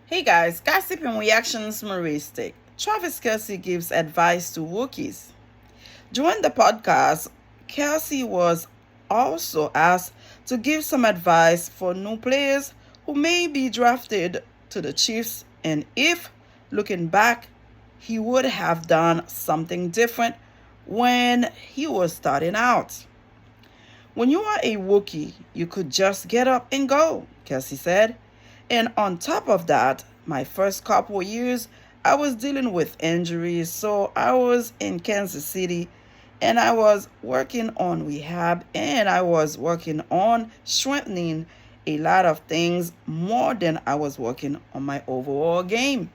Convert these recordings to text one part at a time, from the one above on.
Hey guys, gossip and reactions humoristic. Travis Kelce gives advice to rookies. During the podcast, Kelsey was also asked to give some advice for new players who may be drafted to the Chiefs and if, looking back, he would have done something different when he was starting out. When you are a rookie, you could just get up and go, Kelsey said. And on top of that, my first couple years, I was dealing with injuries, so I was in Kansas City and I was working on rehab and I was working on strengthening a lot of things more than I was working on my overall game.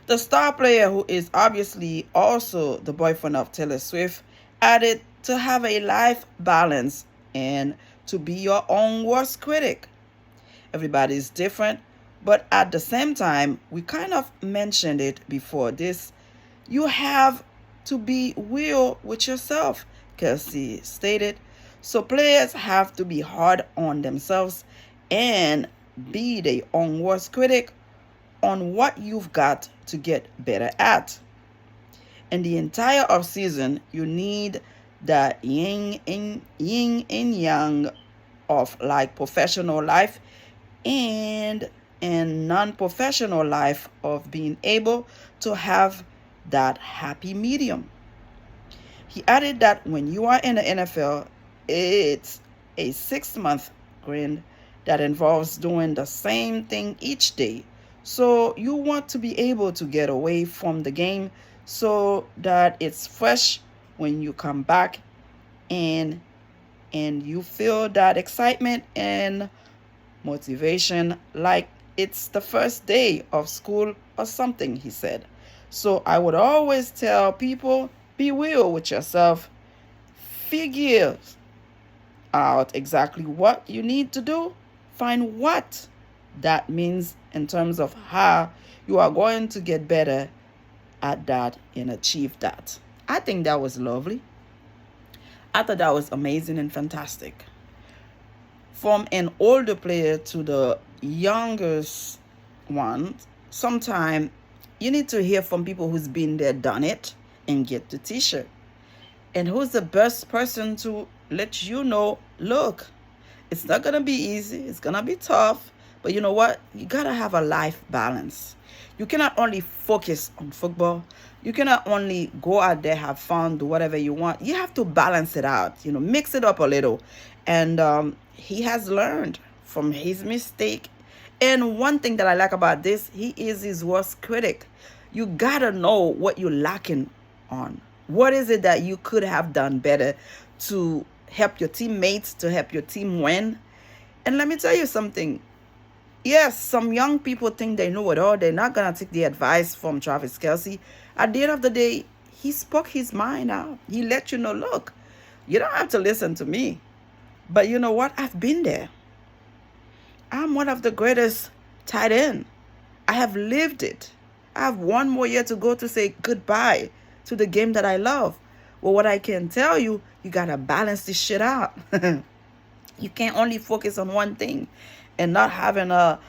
The star player, who is obviously also the boyfriend of Taylor Swift, added to have a life balance and to be your own worst critic. Everybody is different, but at the same time, we kind of mentioned it before this. You have to be real with yourself, Kelsey stated. So players have to be hard on themselves and be their own worst critic on what you've got to get better at. In the entire off season, you need that yin and yang of like professional life and non-professional life of being able to have that happy medium. He added that when you are in the NFL, it's a 6 month grind that involves doing the same thing each day. So you want to be able to get away from the game so that it's fresh when you come back and you feel that excitement and motivation like it's the first day of school or something, he said. So I would always tell people, be real with yourself, figure out exactly what you need to do, find what that means in terms of how you are going to get better at that and achieve that. I think that was lovely. I thought that was amazing and fantastic. From an older player to the youngest one, sometimes you need to hear from people who's been there, done it, and get the t-shirt. And who's the best person to let you know, look, it's not going to be easy, it's going to be tough, but you know what? You got to have a life balance. You cannot only focus on football. You cannot only go out there, have fun, do whatever you want. You have to balance it out, mix it up a little. And he has learned from his mistake. And one thing that I like about this, he is his worst critic. You got to know what you're lacking on. What is it that you could have done better to help your teammates, to help your team win? And let me tell you something. Yes, some young people think they know it all. They're not going to take the advice from Travis Kelce. At the end of the day, he spoke his mind out. He let you know, look, you don't have to listen to me. But you know what? I've been there. I'm one of the greatest tight end. I have lived it. I have one more year to go to say goodbye to the game that I love. Well, what I can tell you, you got to balance this shit out. You can't only focus on one thing and not having a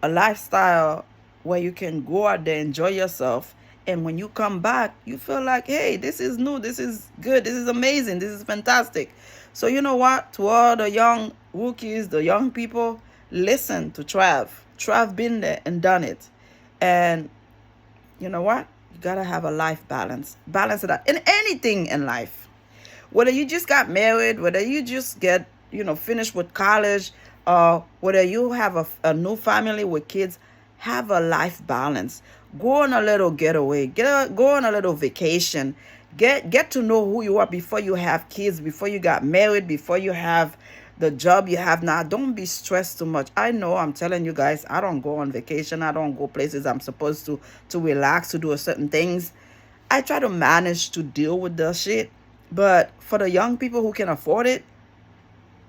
lifestyle where you can go out there, enjoy yourself, and when you come back, you feel like, hey, this is new, this is good, this is amazing, this is fantastic. So you know what? To all the young rookies, the young people, listen to Trav. Trav been there and done it. And you know what? You gotta have a life balance. Balance it out in anything in life. Whether you just got married, whether you just get, finished with college, or whether you have a new family with kids, have a life balance. Go on a little getaway. Go on a little vacation. Get to know who you are before you have kids, before you got married, before you have the job you have now. Don't be stressed too much. I know, I'm telling you guys, I don't go on vacation. I don't go places I'm supposed to relax, to do certain things. I try to manage to deal with the shit. But for the young people who can afford it,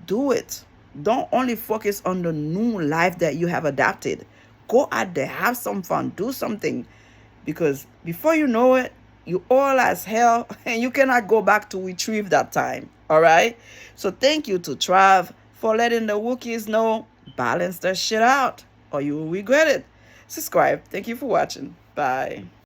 do it. Don't only focus on the new life that you have adapted. Go out there, have some fun, do something. Because before you know it, you all as hell and you cannot go back to retrieve that time. All right? So thank you to Trav for letting the rookies know, Balance that shit out or you will regret it. Subscribe. Thank you for watching. Bye.